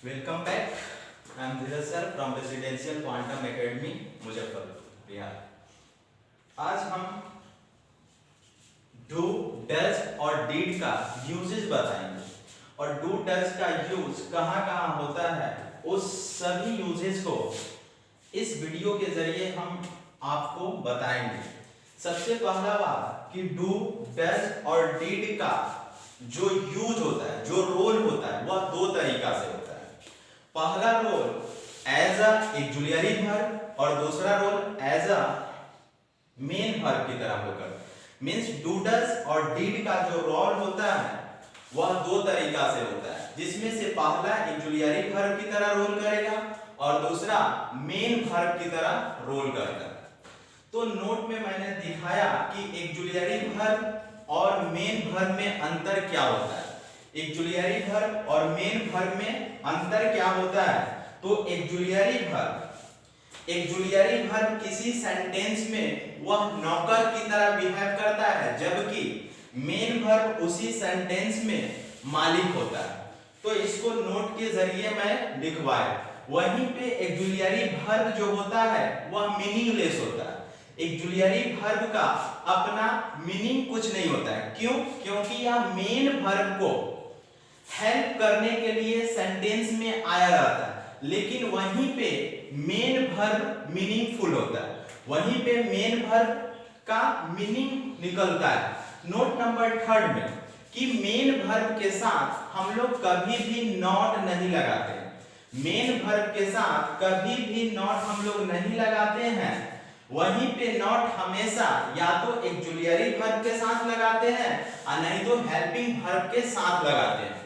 Welcome back. I am Dheeraj sir from residential quantum academy Muzaffarpur Bihar. आज हम do does और did का uses बताएंगे और डू डज का यूज कहाँ कहाँ होता है उस सभी यूजेस को इस वीडियो के जरिए हम आपको बताएंगे। सबसे पहला बात कि डू डज और डीड का जो यूज होता है, जो रोल होता है, वह दो तरीका से होता है। पहला role as a auxiliary verb और दूसरा role as a main verb की तरह होकर। मींस डू डज और डीड का जो रोल होता है वह दो तरीका से होता है, जिसमें से पहला ऑक्सिलरी वर्ब की तरह रोल करेगा और दूसरा मेन वर्ब की तरह रोल करेगा। तो नोट में मैंने दिखाया कि ऑक्सिलरी वर्ब और मेन वर्ब में अंतर क्या होता है। ऑक्सिलरी वर्ब और मेन वर्ब में अंतर क्या होता है? तो ऑक्सिलरी वर्ब किसी सेंटेंस में वह नौकर की तरह बिहेव करता है, जबकि मेन वर्ब उसी सेंटेंस में मालिक होता है। तो इसको नोट के जरिए मैं लिखवाया। वहीं पे ऑक्सिलरी वर्ब जो होता है वह मीनिंगलेस होता है। ऑक्सिलरी वर्ब का अपना मीनिंग कुछ नहीं होता है। क्यों? क्योंकि यह मेन वर्ब को हेल्प करने के लिए सेंटेंस में आया रहता है, लेकिन वहीं पे मेन वर्ब मीनिंगफुल होता है, वहीं पे मेन वर्ब का मीनिंग निकलता है। नोट नंबर 3 में कि मेन वर्ब के साथ हम लोग कभी भी नॉट नहीं लगाते। मेन वर्ब के साथ कभी भी नॉट हम लोग नहीं लगाते हैं। वहीं पे नॉट हमेशा या तो ऑक्सिलरी वर्ब के साथ लगाते हैं और नहीं तो हेल्पिंग वर्ब के साथ लगाते हैं।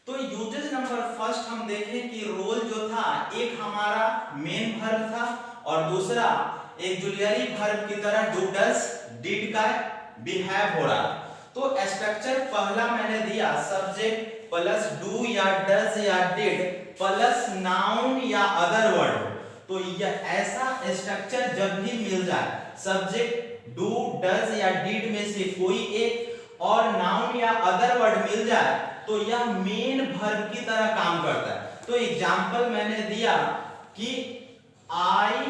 तो यूजेस नंबर फर्स्ट हम देखें कि रोल जो था, एक हमारा मेन वर्ब था और दूसरा ऑक्सिलरी वर्ब की तरह डू डज डिड का बिहेव हो रहा। तो स्ट्रक्चर पहला मैंने दिया सब्जेक्ट प्लस डू या डज या डिड प्लस नाउन या अदर वर्ड। तो यह ऐसा स्ट्रक्चर जब भी मिल जाए, सब्जेक्ट डू डज या डिड में से कोई एक और नाउन या अदर वर्ड मिल जाए, तो यह मेन वर्ब की तरह काम करता है। तो एग्जांपल मैंने दिया कि आई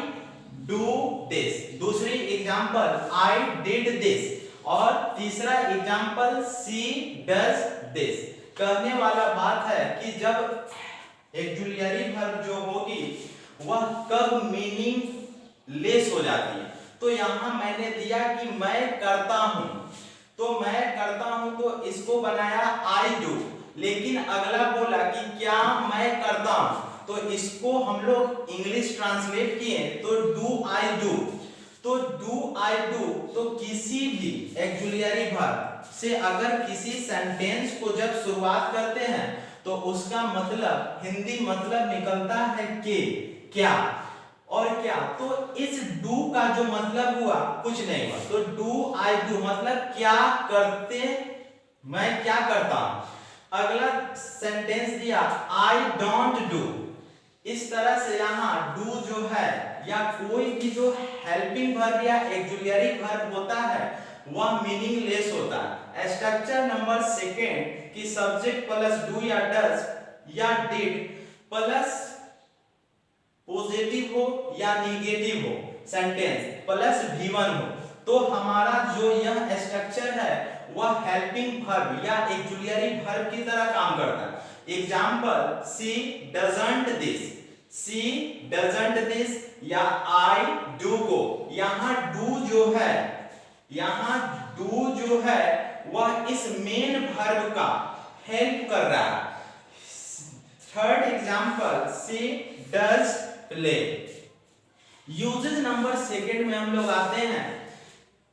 डू दिस, दूसरी एग्जांपल आई डिड दिस और तीसरा एग्जांपल शी डज दिस। कहने वाला बात है कि जब ऑक्सिलरी वर्ब जो होगी वह कब मीनिंग लेस हो जाती है। तो यहां मैंने दिया कि मैं करता हूं, तो मैं करता हूं तो इसको बनाया आई डू, लेकिन अगला बोला कि क्या मैं करता हूं, तो इसको हम लोग इंग्लिश ट्रांसलेट किए तो डू आई डू। तो डू आई डू तो किसी भी ऑक्सिलरी वर्ब से अगर किसी सेंटेंस को जब शुरुआत करते हैं तो उसका मतलब हिंदी मतलब निकलता है कि क्या और क्या। तो इस डू का जो मतलब हुआ कुछ नहीं हुआ, तो डू आई डू मतलब क्या करते, मैं क्या करता हूं। अगला सेंटेंस दिया आई डोंट डू। इस तरह से यहाँ डू जो है या कोई भी जो हेल्पिंग वर्ब या ऑक्सिलरी वर्ब होता है वह मीनिंगलेस होता है। स्ट्रक्चर नंबर 2 कि सब्जेक्ट प्लस डू या डज या डिड प्लस पॉजिटिव हो या निगेटिव हो सेंटेंस प्लस V1 हो, तो हमारा जो यह स्ट्रक्चर है वह हेल्पिंग वर्ब या ऑक्सिलरी वर्ब की तरह काम करता है। Example she doesn't this, she doesn't this या आई डू को, यहां डू जो है, यहां डू जो है वह इस मेन वर्ब का हेल्प कर रहा है। Third example she does play. Uses number 2 में हम लोग आते हैं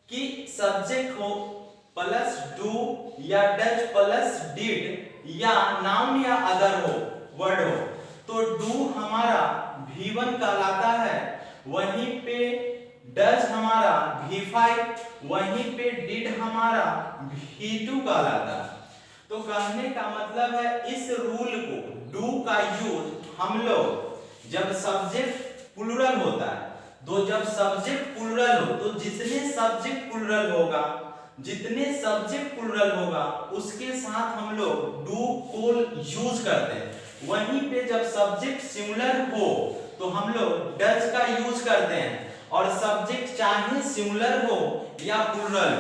कि सब्जेक्ट हो प्लस डू या डज प्लस डिड या नाउन या अदर हो वर्ड हो, तो डू हमारा V1 कहलाता है, वहीं पे डज हमारा V5, वहीं पे डिड हमारा V2 कहलाता है। तो कहने का मतलब है इस रूल को, डू का यूज हम लोग जब सब्जेक्ट प्लूरल होता है, तो जब सब्जेक्ट प्लूरल हो तो जितने सब्जेक्ट प्लूरल होगा, जितने सब्जेक्ट प्लूरल होगा उसके साथ हम लोग डू को यूज करते हैं। वहीं पे जब सब्जेक्ट सिंगुलर हो तो हम लोग डज का यूज करते हैं, और सब्जेक्ट चाहे सिंगुलर हो या प्लूरल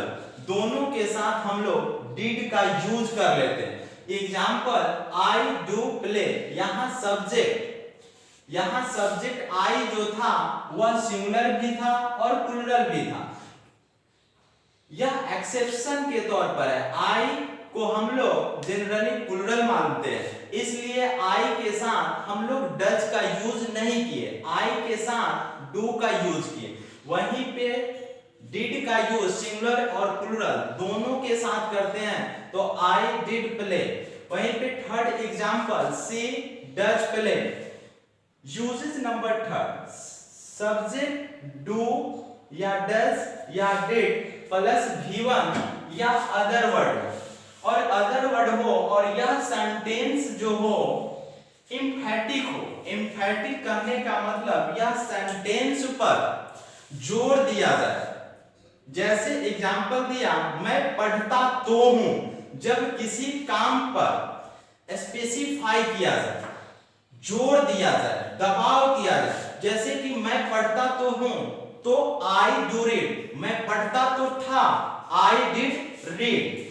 दोनों के साथ हम लोग डिड का यूज कर लेते हैं। एग्जाम्पल आई डू प्ले, यहाँ सब्जेक्ट आई जो था वह सिंगुलर भी था और प्लूरल भी था। यह एक्सेप्शन के तौर पर है, आई को हम लोग जनरली प्लूरल मानते हैं, इसलिए आई के साथ हम लोग डज का यूज नहीं किए, आई के साथ डू का यूज किए। वहीं पे डिड का यूज सिंगुलर और प्लूरल दोनों के साथ करते हैं, तो आई डिड प्ले। वहीं पे third example she does play. Uses number third, subject do या डज या डिड प्लस V1 या अदर वर्ड और अदर वर्ड हो और यह सेंटेंस जो हो एम्फैटिक हो। एम्फैटिक करने का मतलब यह सेंटेंस पर जोर दिया जाए। जैसे एग्जांपल दिया, मैं पढ़ता तो हूं, जब किसी काम पर स्पेसिफाई किया जाए, जोर दिया जाए, दबाव किया जाए, जैसे कि मैं पढ़ता तो हूं तो आई डू रीड, मैं पढ़ता तो था आई डिड रीड।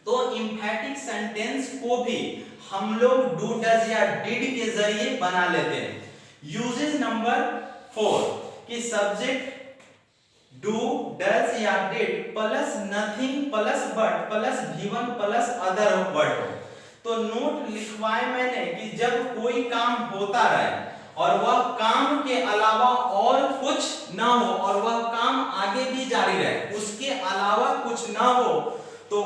तो एम्फैटिक सेंटेंस को भी हम लोग डू डज या डिड के जरिए बना लेते हैं। यूजेस नंबर 4 कि सब्जेक्ट डू डज या did plus nothing plus but plus V1 plus other word हो। तो नोट लिखवाए मैंने कि जब कोई काम होता रहे और वह काम के अलावा और कुछ ना हो और वह काम आगे भी जारी रहे, उसके अलावा कुछ ना हो, तो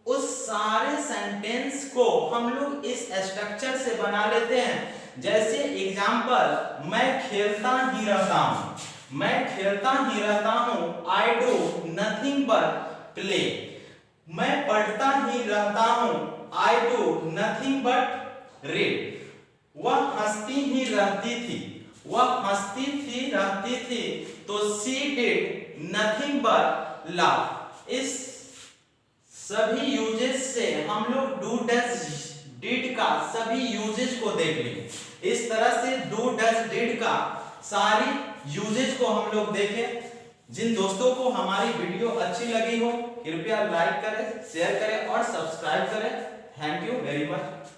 उस सारे सेंटेंस को हम लोग इस स्ट्रक्चर से बना लेते हैं। जैसे एग्जांपल, मैं खेलता ही रहता हूं, मैं खेलता ही रहता हूं, I do nothing but play. मैं पढ़ता ही रहता हूं, I do nothing but read. वह हंसती ही रहती थी, वह हंसती थी रहती थी, तो she did nothing but laugh. इस सभी यूजेस से हम लोग डू डज डिड का सभी यूजेस को देख लिए। इस तरह से डू डज डिड का सारी यूजेस को हम लोग देखें। जिन दोस्तों को हमारी वीडियो अच्छी लगी हो कृपया लाइक करें, शेयर करें और सब्सक्राइब करें। Thank you very much.